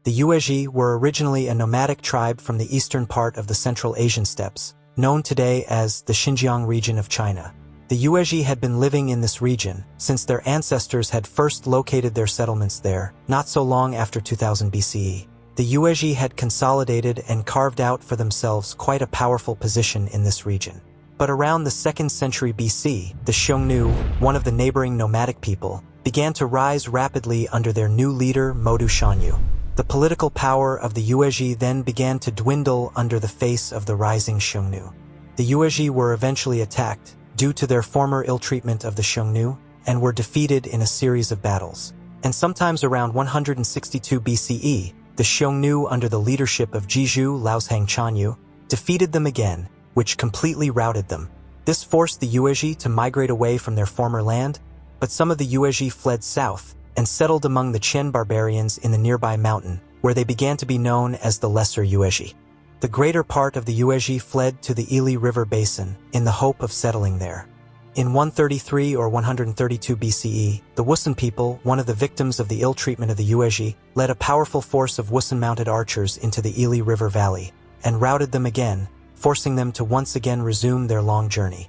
The Yuezhi were originally a nomadic tribe from the eastern part of the Central Asian steppes, known today as the Xinjiang region of China. The Yuezhi had been living in this region since their ancestors had first located their settlements there, not so long after 2000 BCE. The Yuezhi had consolidated and carved out for themselves quite a powerful position in this region. But around the 2nd century BC, the Xiongnu, one of the neighboring nomadic people, began to rise rapidly under their new leader Modu Shanyu. The political power of the Yuezhi then began to dwindle under the face of the rising Xiongnu. The Yuezhi were eventually attacked due to their former ill-treatment of the Xiongnu and were defeated in a series of battles. And sometimes around 162 BCE, the Xiongnu under the leadership of Jizhu Laoshang Chanyu defeated them again, which completely routed them. This forced the Yuezhi to migrate away from their former land, but some of the Yuezhi fled south and settled among the Qian barbarians in the nearby mountain, where they began to be known as the Lesser Yuezhi. The greater part of the Yuezhi fled to the Ili River basin in the hope of settling there. In 133 or 132 BCE, the Wusun people, one of the victims of the ill treatment of the Yuezhi, led a powerful force of Wusun-mounted archers into the Ili River valley and routed them again, forcing them to once again resume their long journey.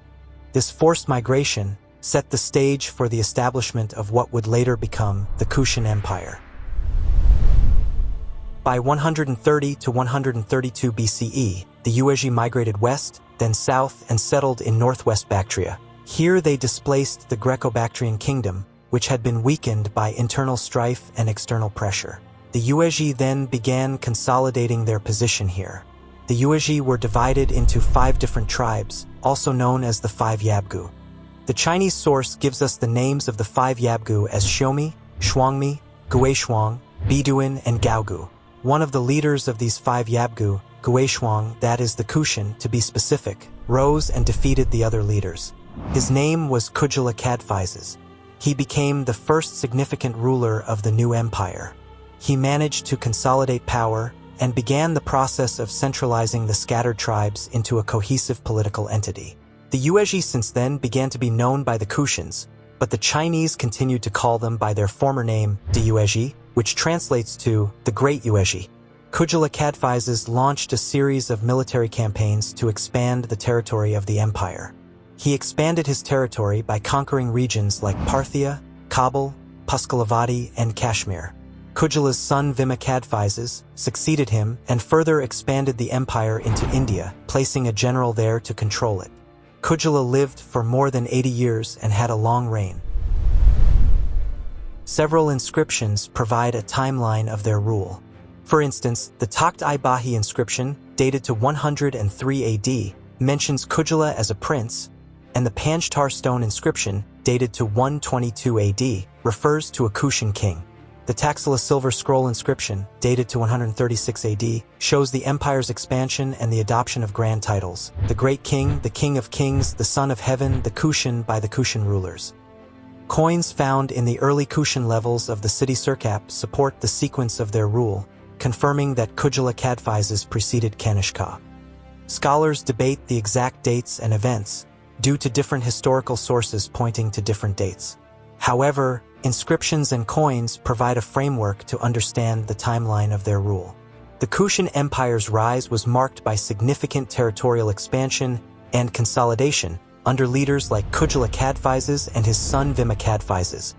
This forced migration set the stage for the establishment of what would later become the Kushan Empire. By 130 to 132 BCE, the Yuezhi migrated west, then south, and settled in northwest Bactria. Here they displaced the Greco-Bactrian kingdom, which had been weakened by internal strife and external pressure. The Yuezhi then began consolidating their position here. The Yuezhi were divided into 5 different tribes, also known as the 5 Yabgu. The Chinese source gives us the names of the 5 Yabgu as Xiaomi, Shuangmi, Guishuang, Biduan, and Gaogu. One of the leaders of these 5 Yabgu, Guishuang, that is the Kushan to be specific, rose and defeated the other leaders. His name was Kujala Kadphises. He became the first significant ruler of the new empire. He managed to consolidate power and began the process of centralizing the scattered tribes into a cohesive political entity. The Yuezhi since then began to be known by the Kushans, but the Chinese continued to call them by their former name, the Yuezhi, which translates to the Great Yuezhi. Kujala Kadphises launched a series of military campaigns to expand the territory of the empire. He expanded his territory by conquering regions like Parthia, Kabul, Puskalavati, and Kashmir. Kujala's son Vima Kadphises succeeded him and further expanded the empire into India, placing a general there to control it. Kujala lived for more than 80 years and had a long reign. Several inscriptions provide a timeline of their rule. For instance, the Takht-i-Bahi inscription, dated to 103 AD, mentions Kujala as a prince, and the Panjtar stone inscription, dated to 122 AD, refers to a Kushan king. The Taxila silver scroll inscription, dated to 136 AD, shows the empire's expansion and the adoption of grand titles: the Great King, the King of Kings, the Son of Heaven, the Kushan by the Kushan rulers. Coins found in the early Kushan levels of the city Sirkap support the sequence of their rule, confirming that Kujala Kadphises preceded Kanishka. Scholars debate the exact dates and events, due to different historical sources pointing to different dates. However, inscriptions and coins provide a framework to understand the timeline of their rule. The Kushan Empire's rise was marked by significant territorial expansion and consolidation under leaders like Kujala Kadphises and his son Vima Kadphises,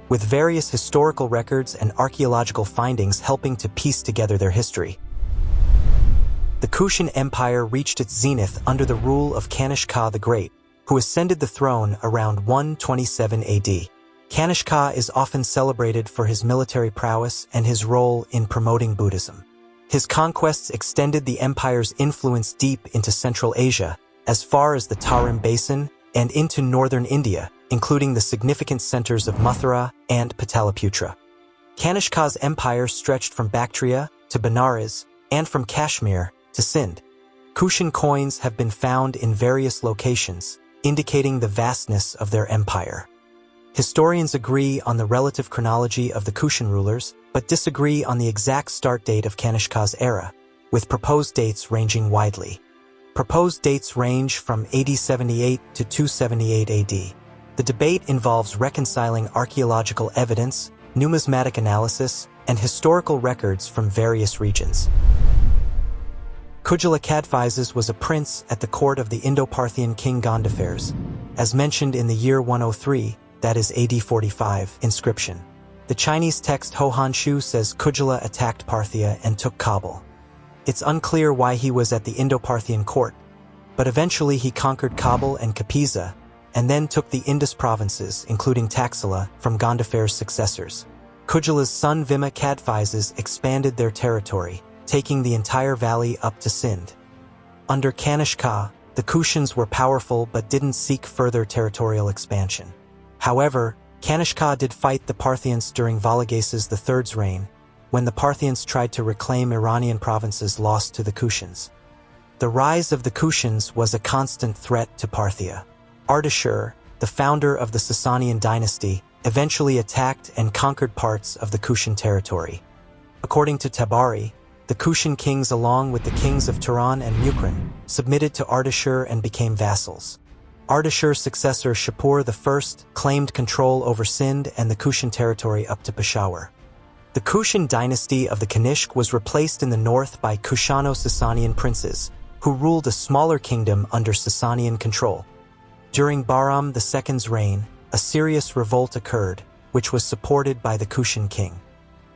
with various historical records and archaeological findings helping to piece together their history. The Kushan Empire reached its zenith under the rule of Kanishka the Great, who ascended the throne around 127 AD. Kanishka is often celebrated for his military prowess and his role in promoting Buddhism. His conquests extended the empire's influence deep into Central Asia, as far as the Tarim Basin, and into northern India, including the significant centers of Mathura and Pataliputra. Kanishka's empire stretched from Bactria to Benares and from Kashmir to Sindh. Kushan coins have been found in various locations, indicating the vastness of their empire. Historians agree on the relative chronology of the Kushan rulers, but disagree on the exact start date of Kanishka's era, with proposed dates ranging widely. Proposed dates range from AD 78 to 278 AD. The debate involves reconciling archaeological evidence, numismatic analysis, and historical records from various regions. Kushans Cadphises was a prince at the court of the Indo-Parthian king Gondophares, as mentioned in the year 103, that is AD 45, inscription. The Chinese text Ho-Han-Shu says Kushans attacked Parthia and took Kabul. It's unclear why he was at the Indo-Parthian court, but eventually he conquered Kabul and Kapisa, and then took the Indus provinces, including Taxila, from Gondophares' successors. Kushans' son Vima Cadphises expanded their territory, taking the entire valley up to Sindh. Under Kanishka, the Kushans were powerful but didn't seek further territorial expansion. However, Kanishka did fight the Parthians during Vologases III's reign, when the Parthians tried to reclaim Iranian provinces lost to the Kushans. The rise of the Kushans was a constant threat to Parthia. Ardashir, the founder of the Sasanian dynasty, eventually attacked and conquered parts of the Kushan territory. According to Tabari, the Kushan kings along with the kings of Turan and Mukran submitted to Ardashir and became vassals. Ardashir's successor Shapur I claimed control over Sindh and the Kushan territory up to Peshawar. The Kushan dynasty of the Kanishk was replaced in the north by Kushano-Sasanian princes, who ruled a smaller kingdom under Sasanian control. During Bahram II's reign, a serious revolt occurred, which was supported by the Kushan king.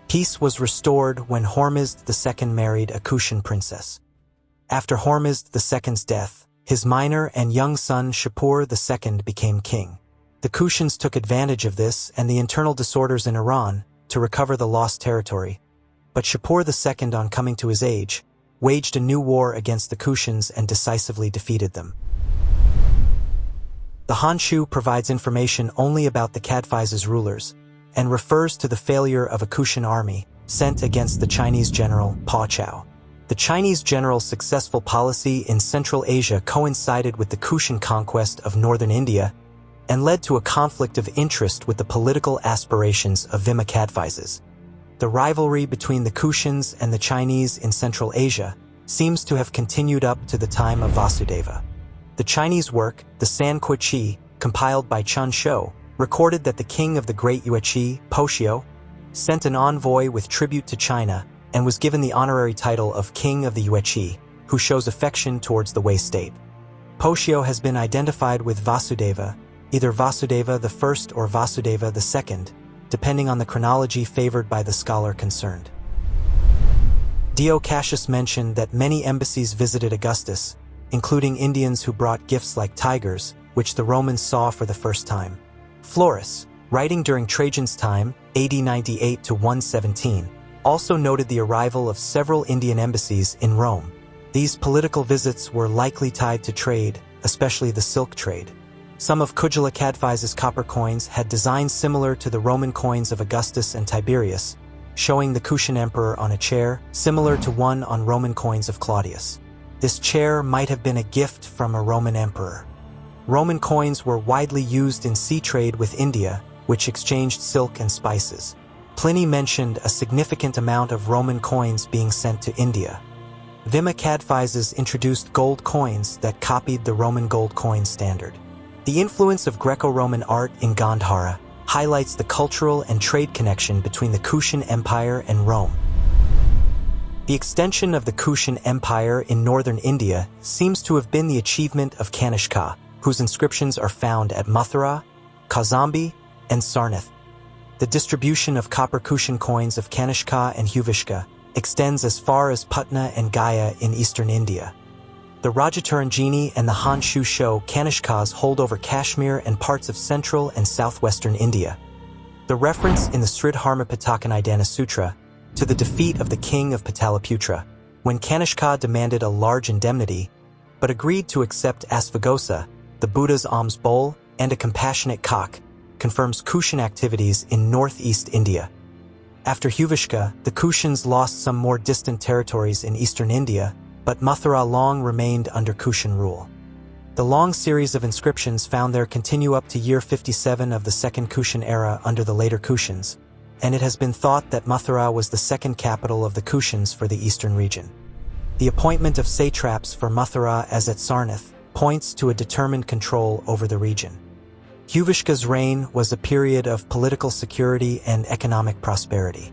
Peace was restored when Hormizd II married a Kushan princess. After Hormizd II's death, his minor and young son Shapur II became king. The Kushans took advantage of this and the internal disorders in Iran to recover the lost territory, but Shapur II, on coming to his age, waged a new war against the Kushans and decisively defeated them. The Han-Shu provides information only about the Cadphises' rulers, and refers to the failure of a Kushan army sent against the Chinese general Pa Chao. The Chinese general's successful policy in Central Asia coincided with the Kushan conquest of northern India and led to a conflict of interest with the political aspirations of Vima Cadphises. The rivalry between the Kushans and the Chinese in Central Asia seems to have continued up to the time of Vasudeva. The Chinese work, the San Kui Chi, compiled by Chun Shou, recorded that the king of the Great Yuezhi, Poshio, sent an envoy with tribute to China and was given the honorary title of King of the Yuezhi, who shows affection towards the Wei state. Poshio has been identified with Vasudeva, either Vasudeva I or Vasudeva II, depending on the chronology favored by the scholar concerned. Dio Cassius mentioned that many embassies visited Augustus, including Indians who brought gifts like tigers, which the Romans saw for the first time. Florus, writing during Trajan's time, AD 98 to 117, also noted the arrival of several Indian embassies in Rome. These political visits were likely tied to trade, especially the silk trade. Some of Kushans Cadphises' copper coins had designs similar to the Roman coins of Augustus and Tiberius, showing the Kushan emperor on a chair, similar to one on Roman coins of Claudius. This chair might have been a gift from a Roman emperor. Roman coins were widely used in sea trade with India, which exchanged silk and spices. Pliny mentioned a significant amount of Roman coins being sent to India. Vima Cadphises introduced gold coins that copied the Roman gold coin standard. The influence of Greco-Roman art in Gandhara highlights the cultural and trade connection between the Kushan Empire and Rome. The extension of the Kushan Empire in northern India seems to have been the achievement of Kanishka, whose inscriptions are found at Mathura, Kaushambi, and Sarnath. The distribution of copper Kushan coins of Kanishka and Yuezhi extends as far as Patna and Gaya in eastern India. The Rajatarangini and the Han-Shu show Kanishka's hold over Kashmir and parts of central and southwestern India. The reference in the Sridharmapitaka Sutra to the defeat of the king of Pataliputra, when Kanishka demanded a large indemnity, but agreed to accept Asvagosa, the Buddha's alms bowl, and a compassionate cock, confirms Kushan activities in northeast India. After Yuezhi, the Kushans lost some more distant territories in eastern India, but Mathura long remained under Kushan rule. The long series of inscriptions found there continue up to year 57 of the Second Kushan era under the later Kushans, and it has been thought that Mathura was the second capital of the Kushans for the eastern region. The appointment of satraps for Mathura as at Sarnath points to a determined control over the region. Yuezhi's reign was a period of political security and economic prosperity.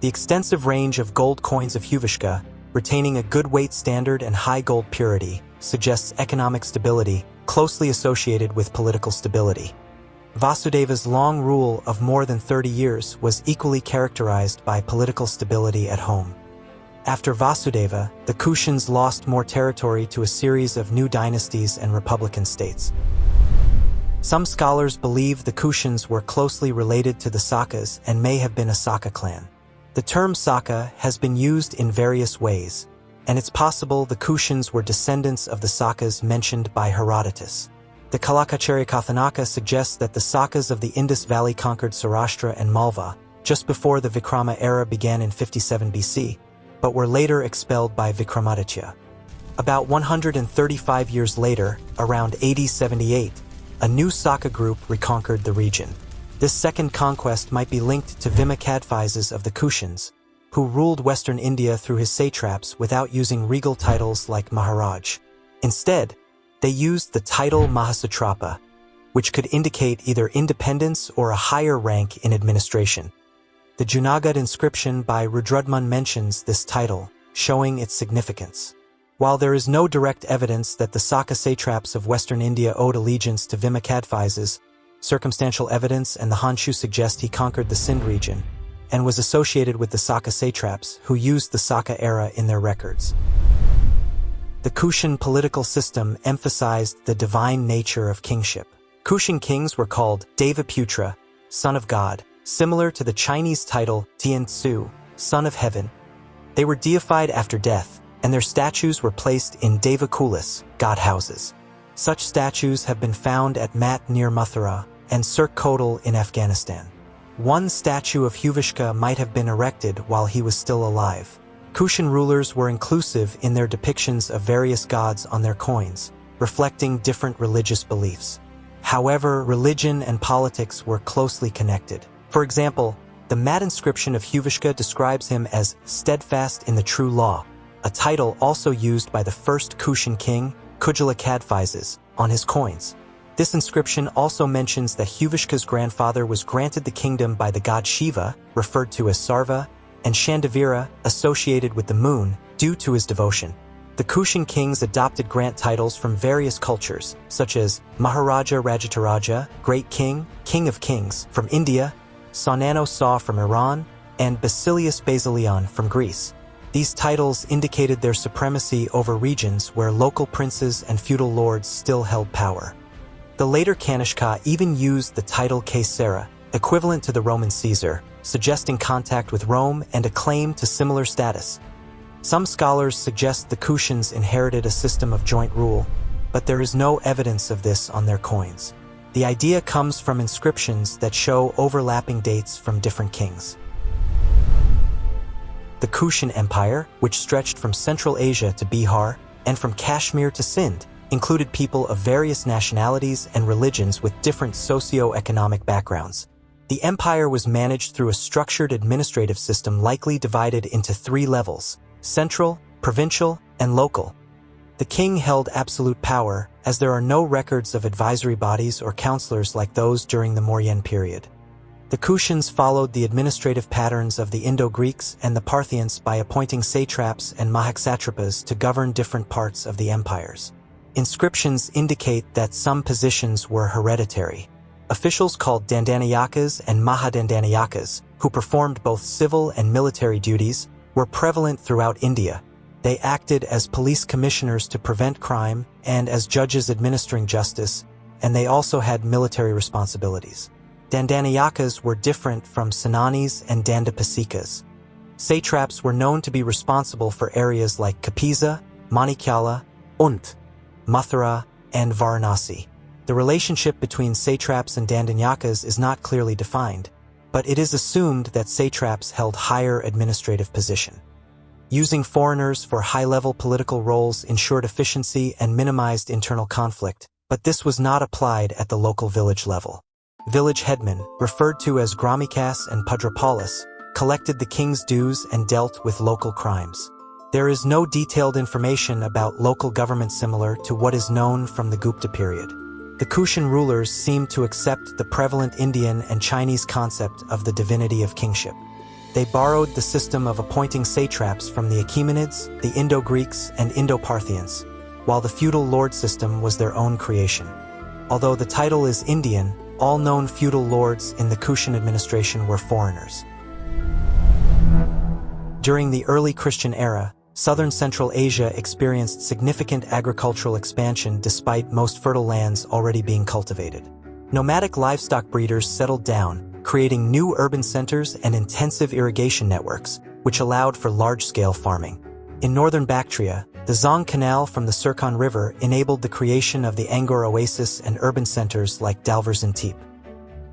The extensive range of gold coins of Yuezhi, retaining a good weight standard and high gold purity, suggests economic stability closely associated with political stability. Vasudeva's long rule of more than 30 years was equally characterized by political stability at home. After Vasudeva, the Kushans lost more territory to a series of new dynasties and republican states. Some scholars believe the Kushans were closely related to the Sakas and may have been a Saka clan. The term Saka has been used in various ways, and it's possible the Kushans were descendants of the Sakas mentioned by Herodotus. The Kalakacharya suggests that the Sakas of the Indus Valley conquered Saurashtra and Malva just before the Vikrama era began in 57 BC, but were later expelled by Vikramaditya. About 135 years later, around AD 78, a new Saka group reconquered the region. This second conquest might be linked to Vimakadphises of the Kushans, who ruled western India through his satraps without using regal titles like Maharaj. Instead, they used the title Mahasatrapa, which could indicate either independence or a higher rank in administration. The Junagadh inscription by Rudradman mentions this title, showing its significance. While there is no direct evidence that the Saka satraps of western India owed allegiance to Vimakadphises, circumstantial evidence and the Hanshu suggest he conquered the Sindh region and was associated with the Saka satraps who used the Saka era in their records. The Kushan political system emphasized the divine nature of kingship. Kushan kings were called Devaputra, son of God, similar to the Chinese title Tian Tzu, son of heaven. They were deified after death, and their statues were placed in Devakulas, god houses. Such statues have been found at Mat near Mathura and Sirk Kotal in Afghanistan. One statue of Yuezhi might have been erected while he was still alive. Kushan rulers were inclusive in their depictions of various gods on their coins, reflecting different religious beliefs. However, religion and politics were closely connected. For example, the Mat inscription of Yuezhi describes him as steadfast in the true law, a title also used by the first Kushan king, Kujalakadphises, on his coins. This inscription also mentions that Yuezhi's grandfather was granted the kingdom by the god Shiva, referred to as Sarva, and Shandavira, associated with the moon, due to his devotion. The Kushan kings adopted grant titles from various cultures, such as Maharaja Rajataraja, Great King, King of Kings, from India, Sonano Saw from Iran, and Basilius Basilion from Greece. These titles indicated their supremacy over regions where local princes and feudal lords still held power. The later Kanishka even used the title Caesara, equivalent to the Roman Caesar, suggesting contact with Rome and a claim to similar status. Some scholars suggest the Kushans inherited a system of joint rule, but there is no evidence of this on their coins. The idea comes from inscriptions that show overlapping dates from different kings. The Kushan Empire, which stretched from Central Asia to Bihar and from Kashmir to Sindh, included people of various nationalities and religions with different socio-economic backgrounds. The empire was managed through a structured administrative system likely divided into 3 levels: central, provincial, and local. The king held absolute power, as there are no records of advisory bodies or counselors like those during the Mauryan period. The Kushans followed the administrative patterns of the Indo-Greeks and the Parthians by appointing satraps and mahaksatrapas to govern different parts of the empires. Inscriptions indicate that some positions were hereditary. Officials called Dandanayakas and Mahadandanayakas, who performed both civil and military duties, were prevalent throughout India. They acted as police commissioners to prevent crime and as judges administering justice, and they also had military responsibilities. Dandanayakas were different from Senanis and Dandapasikas. Satraps were known to be responsible for areas like Kapisa, Manikyala, Unt, Mathura, and Varanasi. The relationship between satraps and Dandanyakas is not clearly defined, but it is assumed that satraps held higher administrative position. Using foreigners for high-level political roles ensured efficiency and minimized internal conflict, but this was not applied at the local village level. Village headmen, referred to as Gramikas and Padrapalas, collected the king's dues and dealt with local crimes. There is no detailed information about local government similar to what is known from the Gupta period. The Kushan rulers seem to accept the prevalent Indian and Chinese concept of the divinity of kingship. They borrowed the system of appointing satraps from the Achaemenids, the Indo-Greeks, and Indo-Parthians, while the feudal lord system was their own creation. Although the title is Indian, all known feudal lords in the Kushan administration were foreigners. During the early Christian era, southern Central Asia experienced significant agricultural expansion despite most fertile lands already being cultivated. Nomadic livestock breeders settled down, creating new urban centers and intensive irrigation networks, which allowed for large-scale farming. In northern Bactria, the Zong Canal from the Sirkon River enabled the creation of the Angkor Oasis and urban centers like Dalverzantep.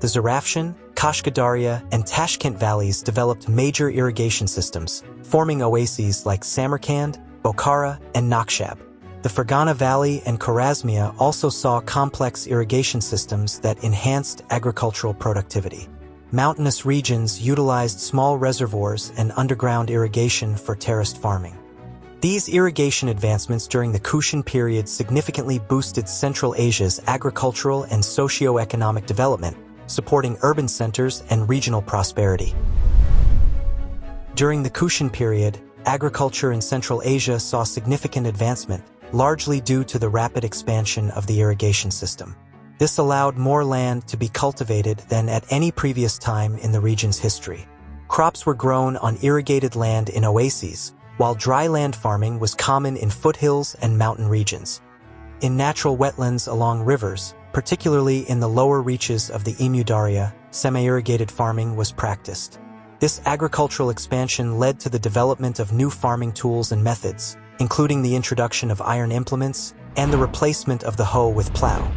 The Zarafshan, Kashkadaria, and Tashkent valleys developed major irrigation systems, forming oases like Samarkand, Bokhara, and Nakshab. The Fergana Valley and Khwarezmia also saw complex irrigation systems that enhanced agricultural productivity. Mountainous regions utilized small reservoirs and underground irrigation for terraced farming. These irrigation advancements during the Kushan period significantly boosted Central Asia's agricultural and socio-economic development, supporting urban centers and regional prosperity. During the Kushan period, agriculture in Central Asia saw significant advancement, largely due to the rapid expansion of the irrigation system. This allowed more land to be cultivated than at any previous time in the region's history. Crops were grown on irrigated land in oases, while dry land farming was common in foothills and mountain regions. In natural wetlands along rivers, particularly in the lower reaches of the Emu Daria, semi-irrigated farming was practiced. This agricultural expansion led to the development of new farming tools and methods, including the introduction of iron implements and the replacement of the hoe with plow.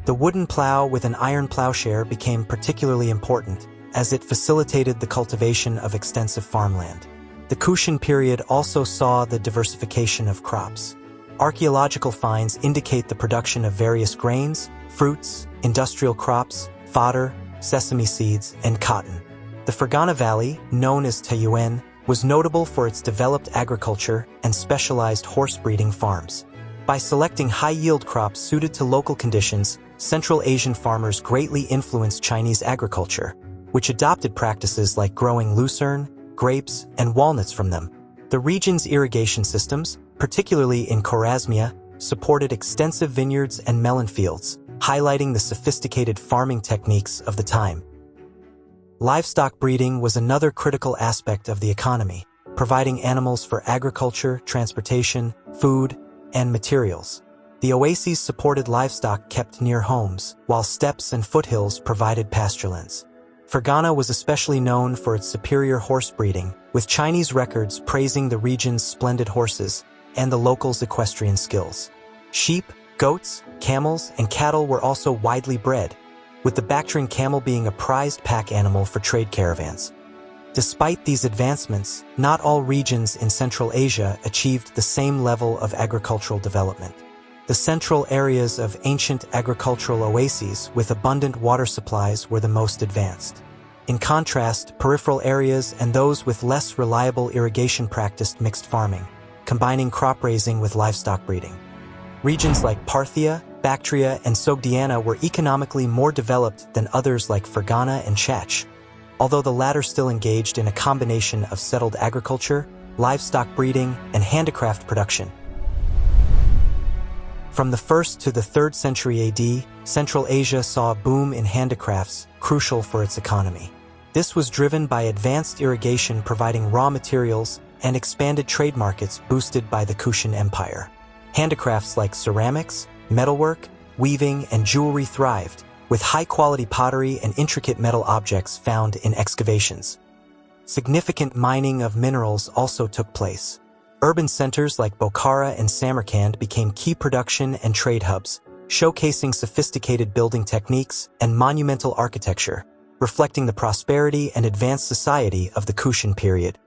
The wooden plow with an iron plowshare became particularly important, as it facilitated the cultivation of extensive farmland. The Kushan period also saw the diversification of crops. Archaeological finds indicate the production of various grains, fruits, industrial crops, fodder, sesame seeds, and cotton. The Fergana Valley, known as Taiyuan, was notable for its developed agriculture and specialized horse breeding farms. By selecting high-yield crops suited to local conditions, Central Asian farmers greatly influenced Chinese agriculture, which adopted practices like growing lucerne, grapes, and walnuts from them. The region's irrigation systems, particularly in Khwarezmia, supported extensive vineyards and melon fields, highlighting the sophisticated farming techniques of the time. Livestock breeding was another critical aspect of the economy, providing animals for agriculture, transportation, food, and materials. The oases supported livestock kept near homes, while steppes and foothills provided pasturelands. Fergana was especially known for its superior horse breeding, with Chinese records praising the region's splendid horses and the locals' equestrian skills. Sheep, goats, camels, and cattle were also widely bred, with the Bactrian camel being a prized pack animal for trade caravans. Despite these advancements, not all regions in Central Asia achieved the same level of agricultural development. The central areas of ancient agricultural oases with abundant water supplies were the most advanced. In contrast, peripheral areas and those with less reliable irrigation practiced mixed farming, combining crop raising with livestock breeding. Regions like Parthia, Bactria, and Sogdiana were economically more developed than others like Fergana and Chach, although the latter still engaged in a combination of settled agriculture, livestock breeding, and handicraft production. From the 1st to the 3rd century AD, Central Asia saw a boom in handicrafts, crucial for its economy. This was driven by advanced irrigation providing raw materials and expanded trade markets boosted by the Kushan Empire. Handicrafts like ceramics, metalwork, weaving, and jewelry thrived, with high-quality pottery and intricate metal objects found in excavations. Significant mining of minerals also took place. Urban centers like Bokhara and Samarkand became key production and trade hubs, showcasing sophisticated building techniques and monumental architecture, reflecting the prosperity and advanced society of the Kushan period.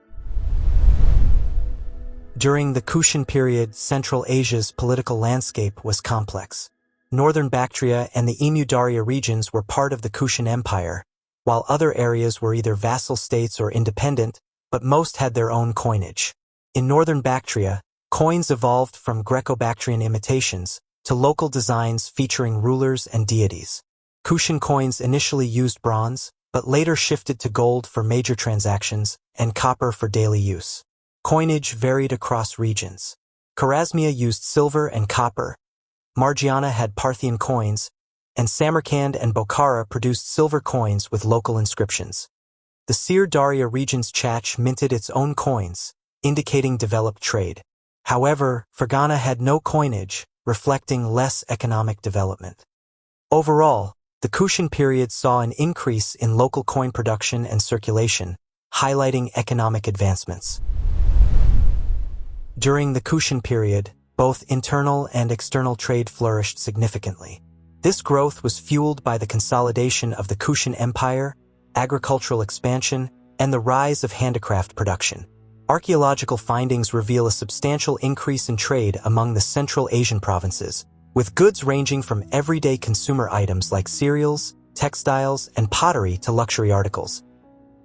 During the Kushan period, Central Asia's political landscape was complex. Northern Bactria and the Emu Daria regions were part of the Kushan Empire, while other areas were either vassal states or independent, but most had their own coinage. In northern Bactria, coins evolved from Greco-Bactrian imitations to local designs featuring rulers and deities. Kushan coins initially used bronze, but later shifted to gold for major transactions and copper for daily use. Coinage varied across regions. Khwarezmia used silver and copper, Margiana had Parthian coins, and Samarkand and Bokhara produced silver coins with local inscriptions. The Sir Daria region's Chach minted its own coins, indicating developed trade. However, Fergana had no coinage, reflecting less economic development. Overall, the Kushan period saw an increase in local coin production and circulation, highlighting economic advancements. During the Kushan period, both internal and external trade flourished significantly. This growth was fueled by the consolidation of the Kushan Empire, agricultural expansion, and the rise of handicraft production. Archaeological findings reveal a substantial increase in trade among the Central Asian provinces, with goods ranging from everyday consumer items like cereals, textiles, and pottery to luxury articles.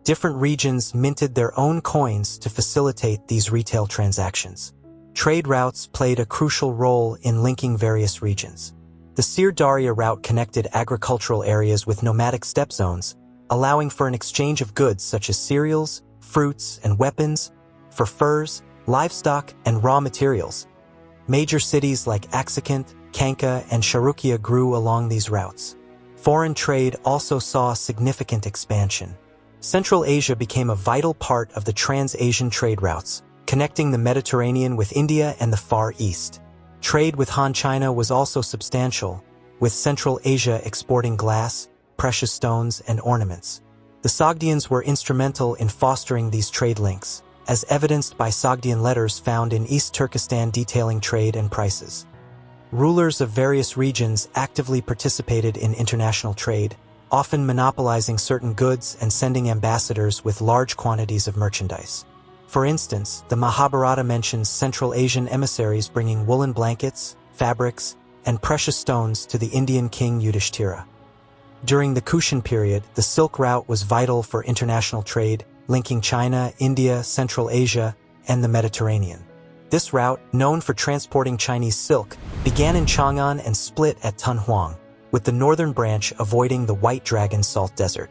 Different regions minted their own coins to facilitate these retail transactions. Trade routes played a crucial role in linking various regions. The Sir Daria route connected agricultural areas with nomadic steppe zones, allowing for an exchange of goods such as cereals, fruits, and weapons, for furs, livestock, and raw materials. Major cities like Aksakant, Kanka, and Charukya grew along these routes. Foreign trade also saw significant expansion. Central Asia became a vital part of the trans-Asian trade routes, connecting the Mediterranean with India and the Far East. Trade with Han China was also substantial, with Central Asia exporting glass, precious stones, and ornaments. The Sogdians were instrumental in fostering these trade links, as evidenced by Sogdian letters found in East Turkestan detailing trade and prices. Rulers of various regions actively participated in international trade, often monopolizing certain goods and sending ambassadors with large quantities of merchandise. For instance, the Mahabharata mentions Central Asian emissaries bringing woolen blankets, fabrics, and precious stones to the Indian king Yudhishthira. During the Kushan period, the Silk Route was vital for international trade, linking China, India, Central Asia, and the Mediterranean. This route, known for transporting Chinese silk, began in Chang'an and split at Tunhuang, with the northern branch avoiding the White Dragon Salt Desert.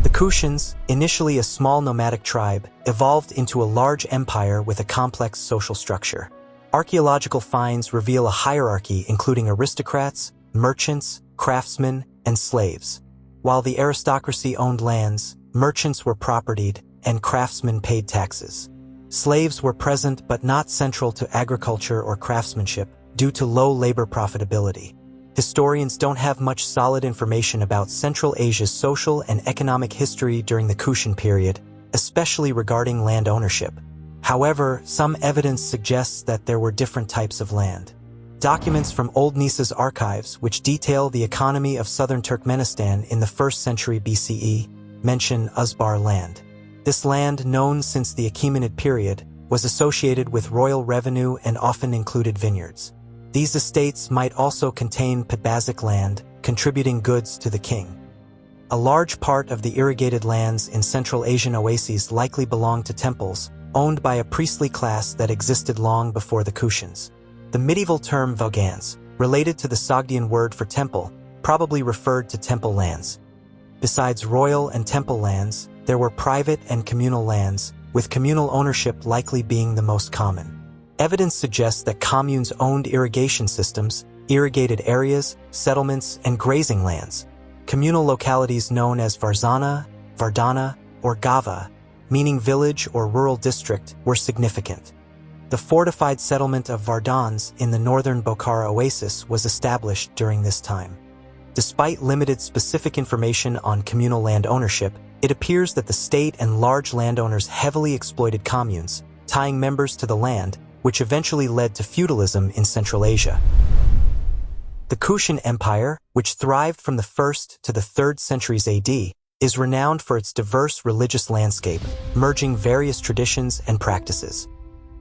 The Kushans, initially a small nomadic tribe, evolved into a large empire with a complex social structure. Archaeological finds reveal a hierarchy including aristocrats, merchants, craftsmen, and slaves. While the aristocracy owned lands, merchants were propertied, and craftsmen paid taxes. Slaves were present but not central to agriculture or craftsmanship due to low labor profitability. Historians don't have much solid information about Central Asia's social and economic history during the Kushan period, especially regarding land ownership. However, some evidence suggests that there were different types of land. Documents from Old Nisa's archives, which detail the economy of southern Turkmenistan in the 1st century BCE, mention Uzbar land. This land, known since the Achaemenid period, was associated with royal revenue and often included vineyards. These estates might also contain Podbazic land, contributing goods to the king. A large part of the irrigated lands in Central Asian oases likely belonged to temples, owned by a priestly class that existed long before the Kushans. The medieval term Vogans, related to the Sogdian word for temple, probably referred to temple lands. Besides royal and temple lands, there were private and communal lands, with communal ownership likely being the most common. Evidence suggests that communes owned irrigation systems, irrigated areas, settlements, and grazing lands. Communal localities known as Varzana, Vardana, or Gava, meaning village or rural district, were significant. The fortified settlement of Vardans in the northern Bokhara oasis was established during this time. Despite limited specific information on communal land ownership, it appears that the state and large landowners heavily exploited communes, tying members to the land, which eventually led to feudalism in Central Asia. The Kushan Empire, which thrived from the 1st to the 3rd centuries AD, is renowned for its diverse religious landscape, merging various traditions and practices.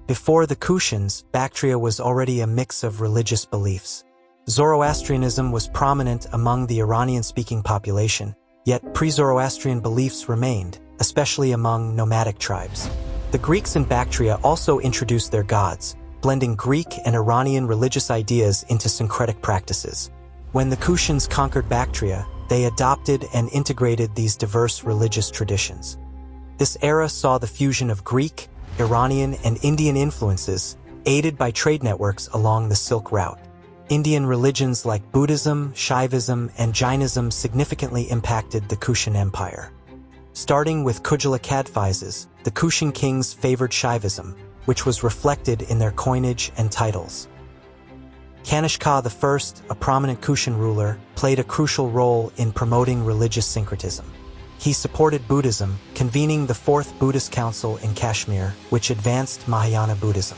Before the Kushans, Bactria was already a mix of religious beliefs. Zoroastrianism was prominent among the Iranian-speaking population, yet pre-Zoroastrian beliefs remained, especially among nomadic tribes. The Greeks in Bactria also introduced their gods, blending Greek and Iranian religious ideas into syncretic practices. When the Kushans conquered Bactria, they adopted and integrated these diverse religious traditions. This era saw the fusion of Greek, Iranian, and Indian influences, aided by trade networks along the Silk Route. Indian religions like Buddhism, Shaivism, and Jainism significantly impacted the Kushan Empire. Starting with Kujala Kadphises, the Kushan kings favored Shaivism, which was reflected in their coinage and titles. Kanishka I, a prominent Kushan ruler, played a crucial role in promoting religious syncretism. He supported Buddhism, convening the Fourth Buddhist Council in Kashmir, which advanced Mahayana Buddhism.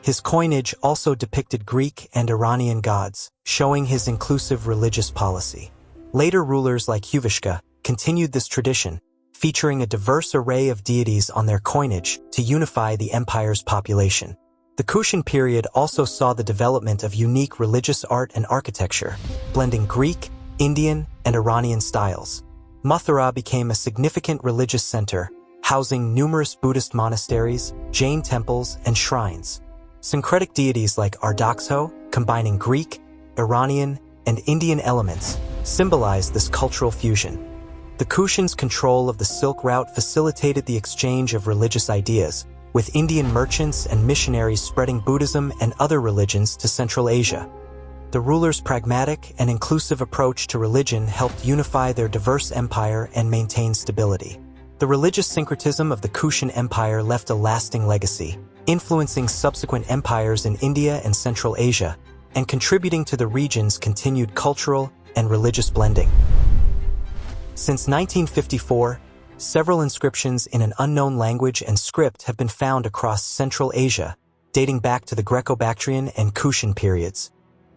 His coinage also depicted Greek and Iranian gods, showing his inclusive religious policy. Later rulers like Yuezhi continued this tradition, featuring a diverse array of deities on their coinage to unify the empire's population. The Kushan period also saw the development of unique religious art and architecture, blending Greek, Indian, and Iranian styles. Mathura became a significant religious center, housing numerous Buddhist monasteries, Jain temples, and shrines. Syncretic deities like Ardaksho, combining Greek, Iranian, and Indian elements, symbolized this cultural fusion. The Kushans' control of the Silk Route facilitated the exchange of religious ideas, with Indian merchants and missionaries spreading Buddhism and other religions to Central Asia. The rulers' pragmatic and inclusive approach to religion helped unify their diverse empire and maintain stability. The religious syncretism of the Kushan Empire left a lasting legacy, influencing subsequent empires in India and Central Asia, and contributing to the region's continued cultural and religious blending. Since 1954, several inscriptions in an unknown language and script have been found across Central Asia, dating back to the Greco-Bactrian and Kushan periods.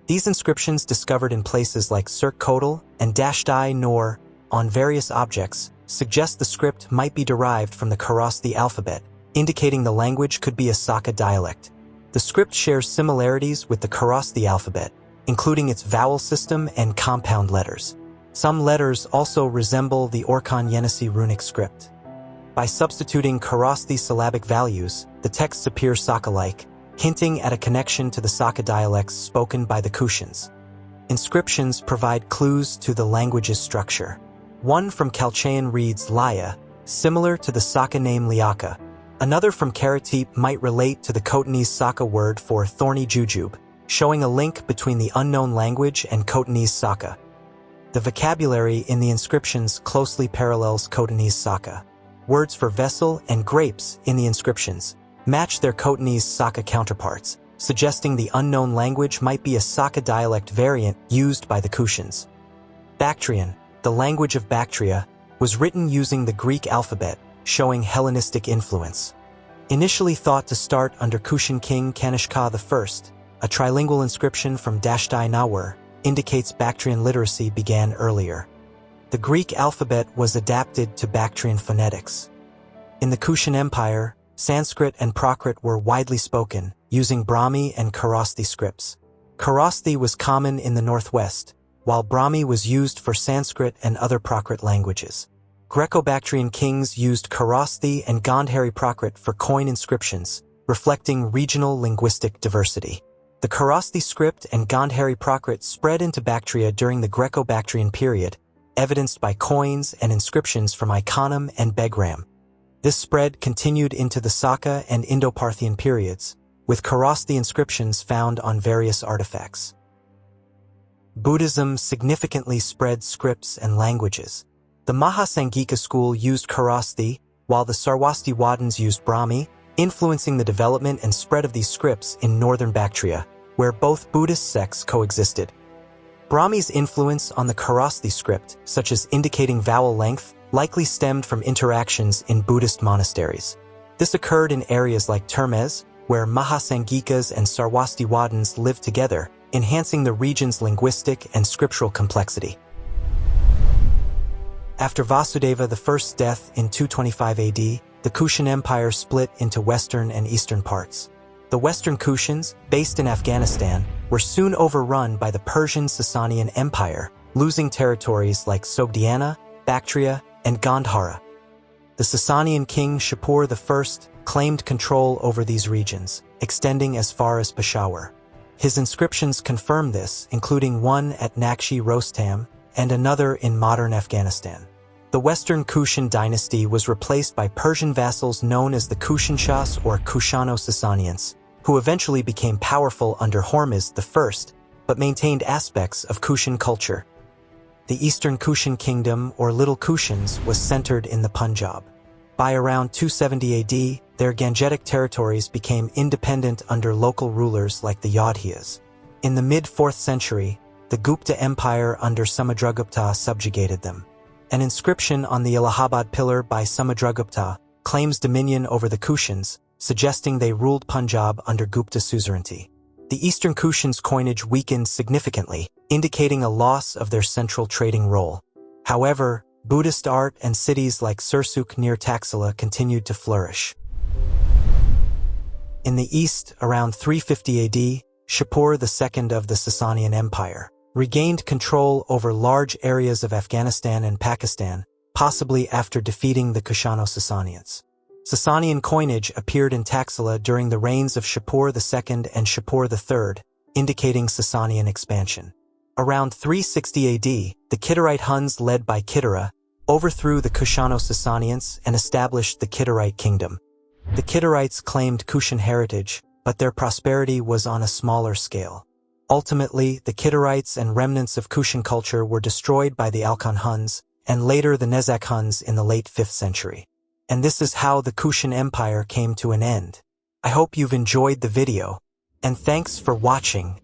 These inscriptions, discovered in places like Sirk Kotal and Dasht-i-Noor on various objects, suggest the script might be derived from the Kharosthi alphabet, indicating the language could be a Saka dialect. The script shares similarities with the Kharosthi alphabet, including its vowel system and compound letters. Some letters also resemble the Orkhan-Yenisei runic script. By substituting Kharosthi syllabic values, the texts appear Saka-like, hinting at a connection to the Saka dialects spoken by the Kushans. Inscriptions provide clues to the language's structure. One from Chalchaean reads Laya, similar to the Saka name Liaka. Another from Karatepe might relate to the Khotanese Saka word for thorny jujube, showing a link between the unknown language and Khotanese Saka. The vocabulary in the inscriptions closely parallels Khotanese Saka. Words for vessel and grapes in the inscriptions match their Khotanese Saka counterparts, suggesting the unknown language might be a Saka dialect variant used by the Kushans. Bactrian, the language of Bactria, was written using the Greek alphabet, showing Hellenistic influence. Initially thought to start under Kushan king Kanishka I, a trilingual inscription from Dasht-i-Noor indicates Bactrian literacy began earlier. The Greek alphabet was adapted to Bactrian phonetics. In the Kushan Empire, Sanskrit and Prakrit were widely spoken, using Brahmi and Kharosthi scripts. Kharosthi was common in the northwest, while Brahmi was used for Sanskrit and other Prakrit languages. Greco-Bactrian kings used Kharosthi and Gandhari Prakrit for coin inscriptions, reflecting regional linguistic diversity. The Kharosthi script and Gandhari Prakrit spread into Bactria during the Greco-Bactrian period, evidenced by coins and inscriptions from Iconium and Begram. This spread continued into the Saka and Indo-Parthian periods, with Kharosthi inscriptions found on various artifacts. Buddhism significantly spread scripts and languages. The Mahasangika school used Kharosthi, while the Sarwasti-Wadans used Brahmi, influencing the development and spread of these scripts in northern Bactria, where both Buddhist sects coexisted. Brahmi's influence on the Kharosthi script, such as indicating vowel length, likely stemmed from interactions in Buddhist monasteries. This occurred in areas like Termez, where Mahasangikas and Sarwasti-Wadans lived together, enhancing the region's linguistic and scriptural complexity. After Vasudeva I's death in 225 AD, the Kushan Empire split into western and eastern parts. The Western Kushans, based in Afghanistan, were soon overrun by the Persian Sasanian Empire, losing territories like Sogdiana, Bactria, and Gandhara. The Sasanian king Shapur I claimed control over these regions, extending as far as Peshawar. His inscriptions confirm this, including one at Nakshi Rostam, and another in modern Afghanistan. The Western Kushan dynasty was replaced by Persian vassals known as the Kushans or Kushano-Sasanians, who eventually became powerful under Hormizd I, but maintained aspects of Kushan culture. The Eastern Kushan Kingdom, or Little Kushans, was centered in the Punjab. By around 270 AD, their Gangetic territories became independent under local rulers like the Yuezhis. In the mid-4th century, the Gupta Empire under Samudragupta subjugated them. An inscription on the Allahabad pillar by Samudragupta claims dominion over the Kushans, suggesting they ruled Punjab under Gupta suzerainty. The Eastern Kushans' coinage weakened significantly, indicating a loss of their central trading role. However, Buddhist art and cities like Sursuk near Taxila continued to flourish. In the east, around 350 AD, Shapur II of the Sasanian Empire regained control over large areas of Afghanistan and Pakistan, possibly after defeating the Kushano-Sasanians. Sasanian coinage appeared in Taxila during the reigns of Shapur II and Shapur III, indicating Sasanian expansion. Around 360 AD, the Kittorite Huns led by Kittara overthrew the Kushano-Sasanians and established the Kittorite kingdom. The Kittorites claimed Kushan heritage, but their prosperity was on a smaller scale. Ultimately, the Kittorites and remnants of Kushan culture were destroyed by the Alkan Huns, and later the Nezak Huns in the late 5th century. And this is how the Kushan Empire came to an end. I hope you've enjoyed the video, and thanks for watching.